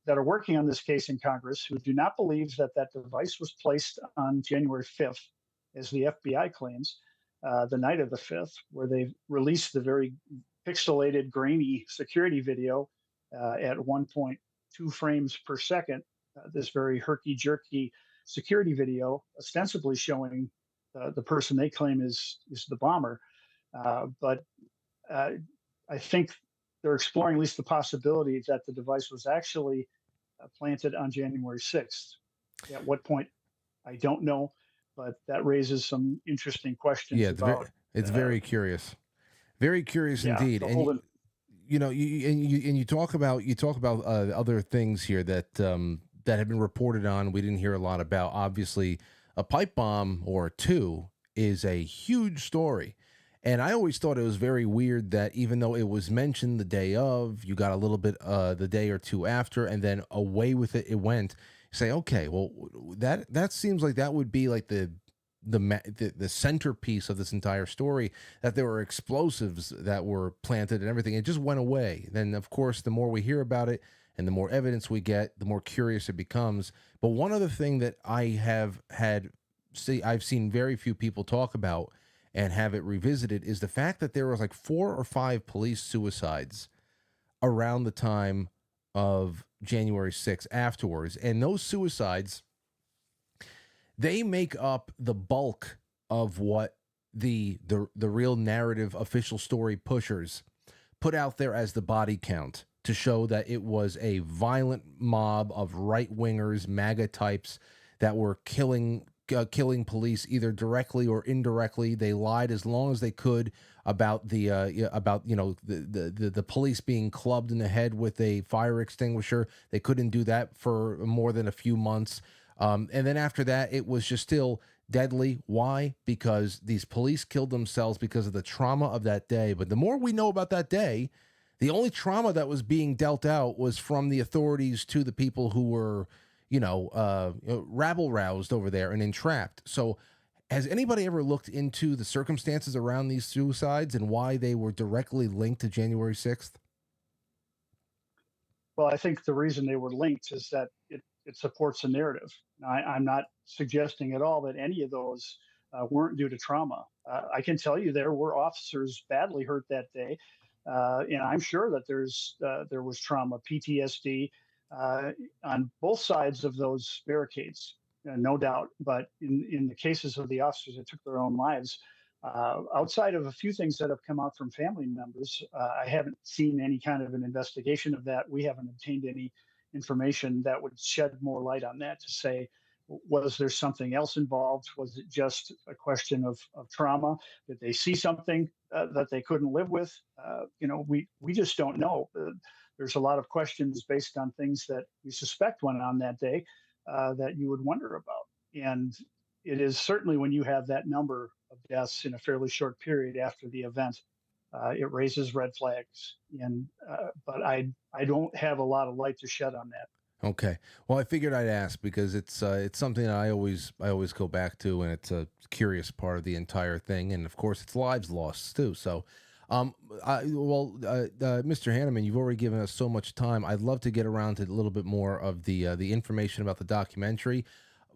that are working on this case in Congress who do not believe that that device was placed on January 5th, as the FBI claims, the night of the 5th, where they released the very pixelated, grainy security video at 1.2 frames per second, this very herky-jerky security video, ostensibly showing the person they claim is the bomber. But I think they're exploring at least the possibility that the device was actually planted on January 6th. At what point, I don't know, but that raises some interesting questions. Yeah, about. It's very curious, very curious indeed. And you talk about other things here that that have been reported on. We didn't hear a lot about. Obviously, a pipe bomb or two is a huge story. And I always thought it was very weird that even though it was mentioned the day of, you got a little bit the day or two after, and then away with it went. You say, okay, well, that seems like that would be like the centerpiece of this entire story, that there were explosives that were planted and everything. It just went away. Then, of course, the more we hear about it and the more evidence we get, the more curious it becomes. But one other thing that I've seen very few people talk about and have it revisited is the fact that there was like 4 or 5 police suicides around the time of January 6th afterwards. And those suicides, they make up the bulk of what the real narrative official story pushers put out there as the body count, to show that it was a violent mob of right-wingers, MAGA types that were killing police either directly or indirectly. They lied as long as they could about the police being clubbed in the head with a fire extinguisher. They couldn't do that for more than a few months. And then after that, it was just still deadly. Why? Because these police killed themselves because of the trauma of that day. But the more we know about that day, the only trauma that was being dealt out was from the authorities to the people who were, rabble-roused over there and entrapped. So has anybody ever looked into the circumstances around these suicides and why they were directly linked to January 6th? Well, I think the reason they were linked is that it supports a narrative. I'm not suggesting at all that any of those weren't due to trauma. I can tell you there were officers badly hurt that day, and I'm sure that there was trauma, PTSD, on both sides of those barricades, no doubt. But in the cases of the officers that took their own lives, outside of a few things that have come out from family members, I haven't seen any kind of an investigation of that. We haven't obtained any information that would shed more light on that, to say, was there something else involved? Was it just a question of trauma? Did they see something that they couldn't live with? We just don't know. There's a lot of questions based on things that we suspect went on that day that you would wonder about. And it is certainly, when you have that number of deaths in a fairly short period after the event, it raises red flags. But I don't have a lot of light to shed on that. Okay. Well, I figured I'd ask because it's something that I always go back to, and it's a curious part of the entire thing, and of course, it's lives lost too. So, Mr. Hanneman, you've already given us so much time. I'd love to get around to a little bit more of the information about the documentary.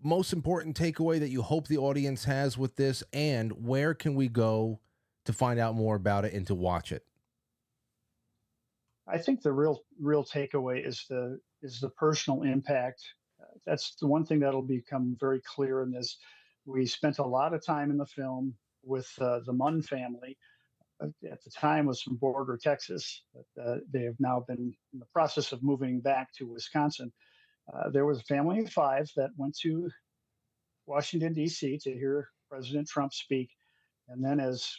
Most important takeaway that you hope the audience has with this, and where can we go to find out more about it and to watch it? I think the real takeaway is the personal impact. That's the one thing that'll become very clear in this. We spent a lot of time in the film with the Munn family. At the time was from Border, Texas, but they have now been in the process of moving back to Wisconsin. There was a family of five that went to Washington D.C. to hear President Trump speak, and then as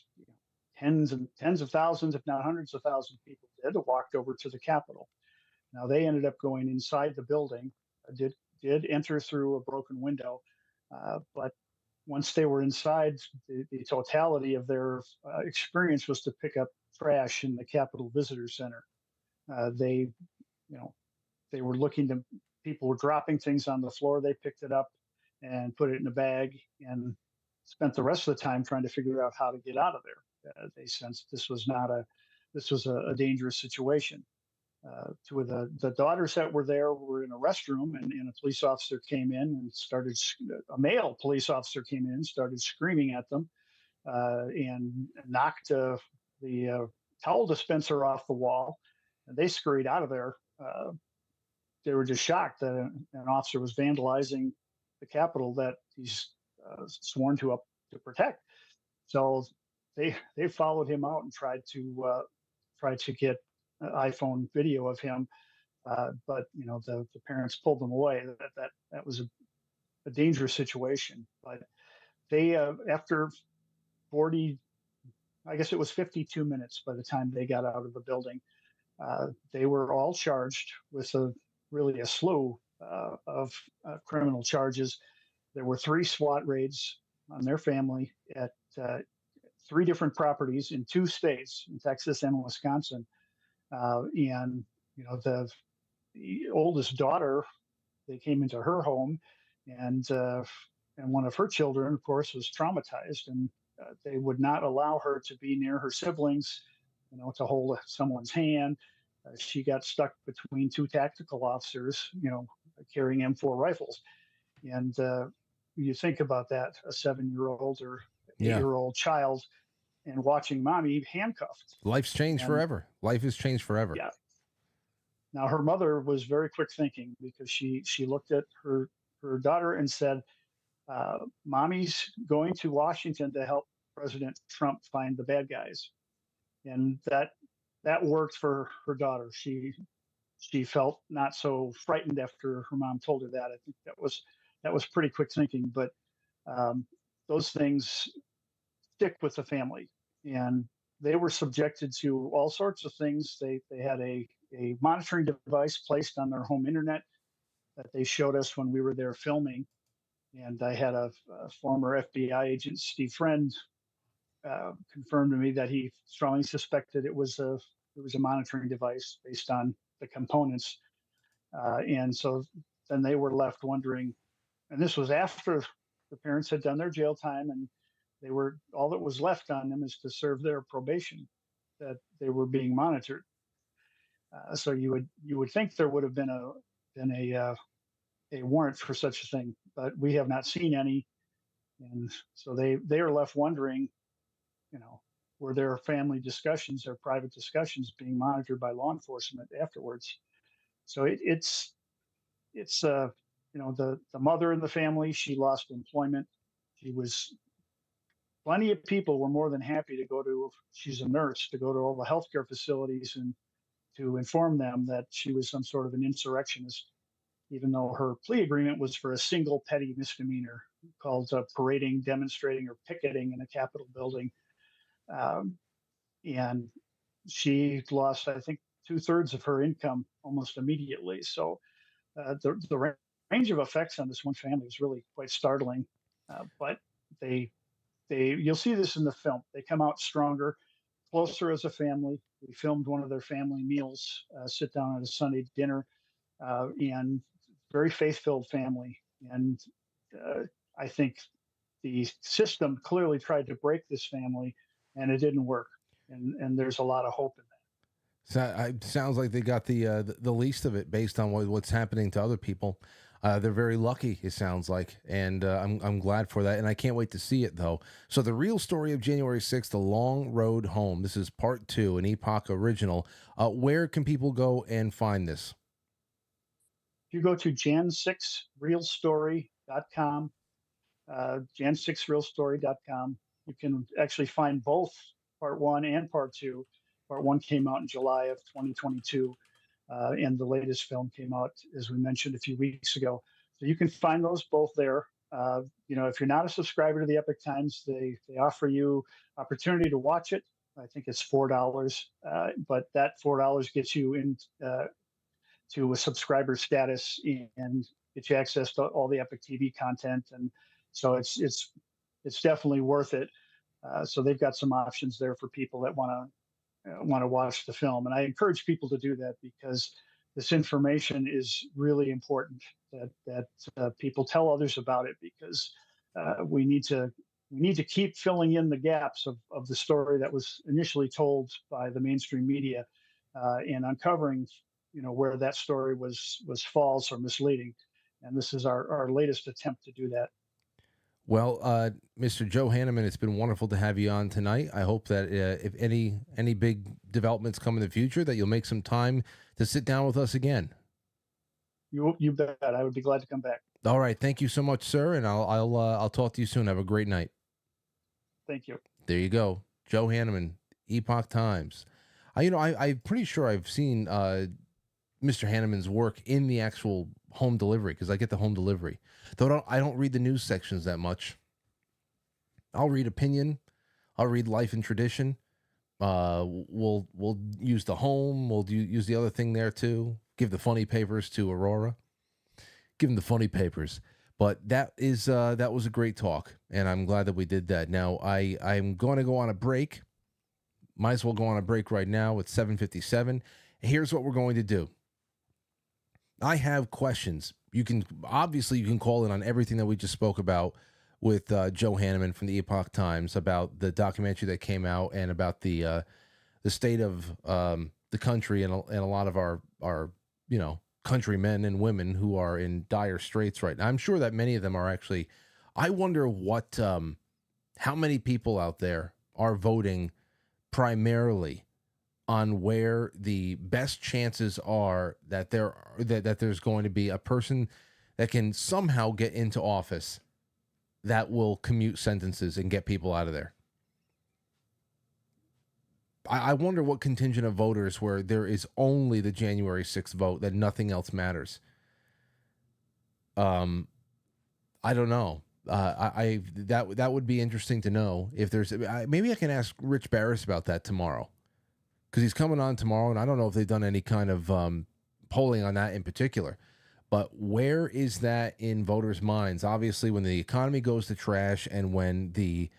tens and tens of thousands, if not hundreds of thousands of people did, walked over to the Capitol. Now they ended up going inside the building, did enter through a broken window, but once they were inside, the totality of their experience was to pick up trash in the Capitol Visitor Center. They, you know, they were looking to people were dropping things on the floor. They picked it up and put it in a bag and spent the rest of the time trying to figure out how to get out of there. They sensed this was a dangerous situation. Two of the daughters that were there were in a restroom, and a police officer came in and started. A male police officer came in and started screaming at them and knocked the towel dispenser off the wall. And they scurried out of there. They were just shocked that an officer was vandalizing the Capitol that he's sworn to protect. So they followed him out and tried to get iPhone video of him, but the parents pulled them away. That was a dangerous situation. But they after 40, I guess it was 52 minutes by the time they got out of the building, they were all charged with really a slew of criminal charges. There were three SWAT raids on their family at three different properties in two states, in Texas and Wisconsin. And the oldest daughter, they came into her home, and one of her children, of course, was traumatized, and they would not allow her to be near her siblings, to hold someone's hand. She got stuck between two tactical officers, carrying M4 rifles, and you think about that, a 7-year-old or Yeah. 8-year-old child, and watching mommy handcuffed. Life's changed forever. Life has changed forever. Yeah. Now her mother was very quick thinking because she looked at her daughter and said, "Mommy's going to Washington to help President Trump find the bad guys," and that worked for her daughter. She felt not so frightened after her mom told her that. I think that was pretty quick thinking, but those things stick with the family, and they were subjected to all sorts of things. They had a monitoring device placed on their home internet that they showed us when we were there filming. And I had a former FBI agent, Steve Friend, confirmed to me that he strongly suspected it was a monitoring device based on the components. And so then they were left wondering, and this was after the parents had done their jail time, and all that was left on them is to serve their probation, that they were being monitored. So you would think there would have been a warrant for such a thing, but we have not seen any, and so they are left wondering, were there family discussions or private discussions being monitored by law enforcement afterwards? So the mother in the family, she lost employment. Plenty of people were more than happy to go to. She's a nurse, to go to all the healthcare facilities and to inform them that she was some sort of an insurrectionist, even though her plea agreement was for a single petty misdemeanor called parading, demonstrating, or picketing in a Capitol building. And she lost, I think, 2/3 of her income almost immediately. So the range of effects on this one family is really quite startling. But you'll see this in the film. They come out stronger, closer as a family. We filmed one of their family meals, sit down at a Sunday dinner, and very faith-filled family. And I think the system clearly tried to break this family, and it didn't work. And there's a lot of hope in that. So, sounds like they got the least of it based on what's happening to other people. They're very lucky, it sounds like, and I'm glad for that, and I can't wait to see it, though. So the real story of January 6th, The Long Road Home. This is part 2, an Epoch original. Where can people go and find this? If you go to jan6realstory.com, jan6realstory.com, you can actually find both part 1 and part 2. Part 1 came out in July of 2022. And the latest film came out, as we mentioned, a few weeks ago. So you can find those both there. If you're not a subscriber to the Epoch Times, they offer you opportunity to watch it. I think it's $4, but that $4 gets you in to a subscriber status and get you access to all the Epoch TV content. And so it's definitely worth it. So they've got some options there for people that want to watch the film. And I encourage people to do that because this information is really important that people tell others about it, because we need to keep filling in the gaps of the story that was initially told by the mainstream media, and uncovering where that story was false or misleading. And this is our latest attempt to do that. Well, Mr. Joe Hannaman, it's been wonderful to have you on tonight. I hope that if any big developments come in the future, that you'll make some time to sit down with us again. You bet. I would be glad to come back. All right, thank you so much, sir, and I'll talk to you soon. Have a great night. Thank you. There you go, Joe Hannaman, Epoch Times. I'm pretty sure I've seen Mr. Hanneman's work in the actual home delivery, because I get the home delivery. Though I don't read the news sections that much. I'll read opinion. I'll read life and tradition. We'll use the home. We'll use the other thing there too. Give the funny papers to Aurora. Give them the funny papers. But that was a great talk, and I'm glad that we did that. Now I'm going to go on a break. Might as well go on a break right now. It's 7:57. Here's what we're going to do. I have questions. You can call in on everything that we just spoke about with Joe Hannaman from the Epoch Times about the documentary that came out and about the state of the country and a lot of our countrymen and women who are in dire straits right now. I'm sure that many of them are actually. I wonder how many people out there are voting primarily on where the best chances are that there's going to be a person that can somehow get into office that will commute sentences and get people out of there. I wonder what contingent of voters where there is only the January 6th vote, that nothing else matters. I don't know. That would be interesting to know if there's. Maybe I can ask Rich Barris about that tomorrow, because he's coming on tomorrow, and I don't know if they've done any kind of polling on that in particular. But where is that in voters' minds? Obviously, when the economy goes to trash, and when the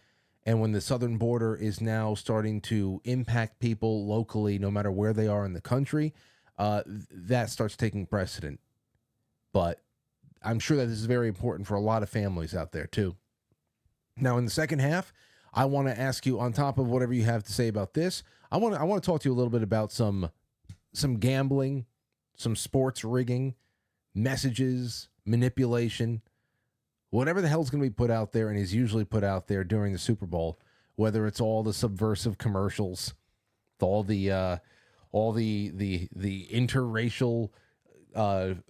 southern border is now starting to impact people locally, no matter where they are in the country, that starts taking precedent. But I'm sure that this is very important for a lot of families out there, too. Now, in the second half, I want to ask you, on top of whatever you have to say about this, I want to talk to you a little bit about some gambling, some sports rigging, messages, manipulation, whatever the hell's going to be put out there and is usually put out there during the Super Bowl, whether it's all the subversive commercials, all the interracial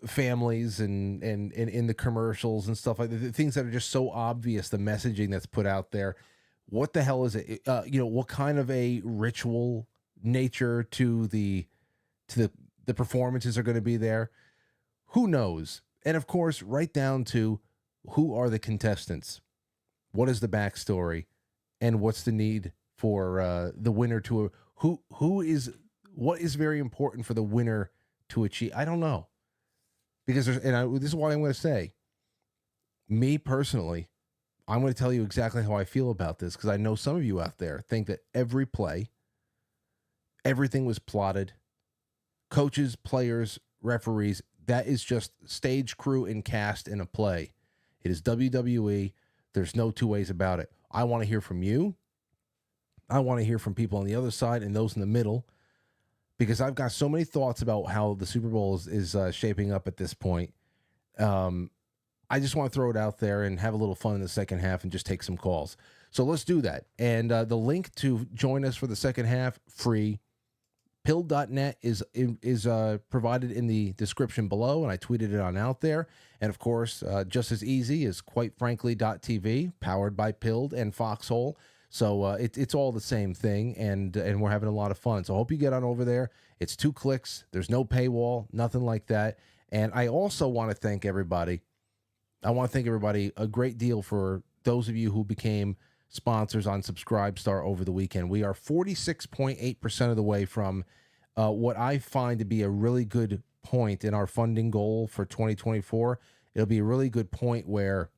families and in the commercials and stuff like that, the things that are just so obvious, the messaging that's put out there. What the hell is it? What kind of a ritual nature to the performances are going to be there? Who knows? And of course, right down to who are the contestants? What is the backstory? And what's the need for the winner to what is very important for the winner to achieve? I don't know. Because this is what I'm going to say. Me personally, I'm going to tell you exactly how I feel about this, because I know some of you out there think that every play, everything was plotted. Coaches, players, referees, That is just stage crew and cast in a play. It is WWE. There's no two ways about it. I want to hear from you. I want to hear from people on the other side and those in the middle, because I've got so many thoughts about how the Super Bowl is shaping up at this point. I just want to throw it out there and have a little fun in the second half and just take some calls. So let's do that. And the link to join us for the second half, free. Pilled.net is provided in the description below, and I tweeted it on out there. And of course, just as easy is quitefrankly.tv, powered by Pilled and Foxhole. So it's all the same thing, and we're having a lot of fun. So I hope you get on over there. It's 2 clicks. There's no paywall, nothing like that. And I also want to thank everybody. I want to thank everybody a great deal for those of you who became sponsors on Subscribestar over the weekend. We are 46.8% of the way from what I find to be a really good point in our funding goal for 2024. It'll be a really good point where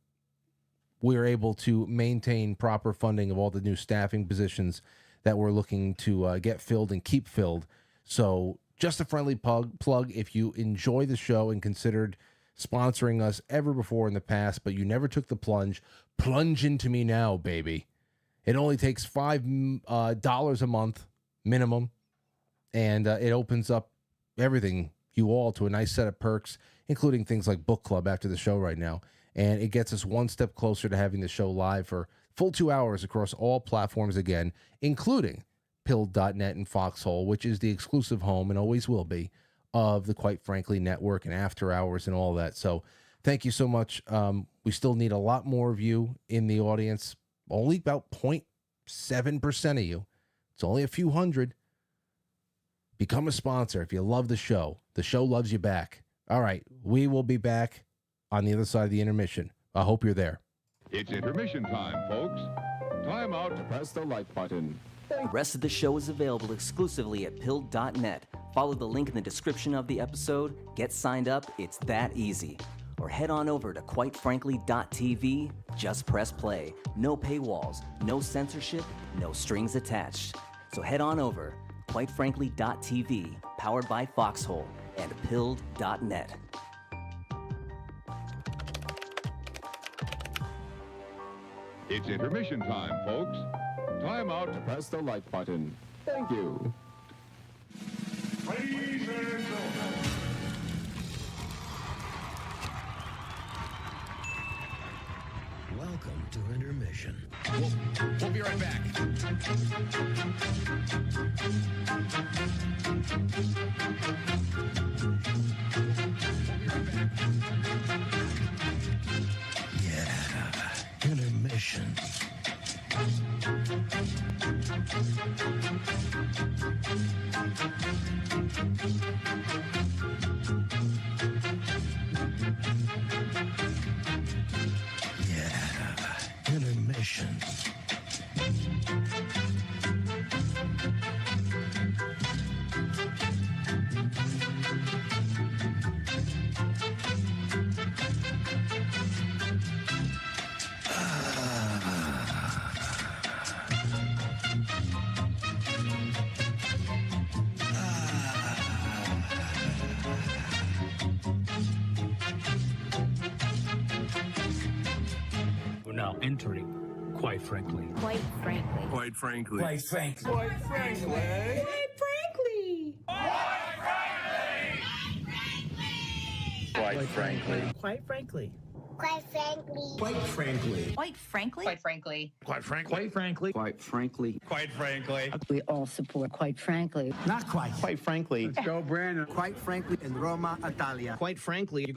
we're able to maintain proper funding of all the new staffing positions that we're looking to get filled and keep filled. So just a friendly plug. If you enjoy the show and considered sponsoring us ever before in the past, but you never took the plunge into me now, baby. It only takes $5 a month minimum, and it opens up everything, you all, to a nice set of perks, including things like book club after the show right now. And it gets us one step closer to having the show live for full 2 hours across all platforms again, including Pilled.net and Foxhole, which is the exclusive home and always will be of the Quite Frankly Network and After Hours and all that. So thank you so much. We still need a lot more of you in the audience. Only about 0.7% of you. It's only a few hundred. Become a sponsor if you love the show. The show loves you back. All right, we will be back on the other side of the intermission. I hope you're there. It's intermission time, folks. Time out to press the like button. The rest of the show is available exclusively at Pilled.net. Follow the link in the description of the episode, get signed up, it's that easy. Or head on over to quitefrankly.tv, just press play. No paywalls, no censorship, no strings attached. So head on over, quitefrankly.tv, powered by Foxhole, and Pilled.net. It's intermission time, folks. Time out to press the like button. Thank you. Ladies and gentlemen. Welcome to intermission. We'll be right back. Yeah, intermission. Yeah, intermission. We're now entering, quite frankly. Quite frankly. Quite frankly. Quite frankly. Quite frankly. Quite frankly. Quite frankly. Quite frankly. Quite frankly. Quite frankly. Quite frankly. Quite frankly. Quite frankly. Quite frankly. Quite frankly. We all support, quite frankly. Not quite. Quite frankly. Joe Brandon. Quite frankly, in Roma, Italia. Quite frankly, you're going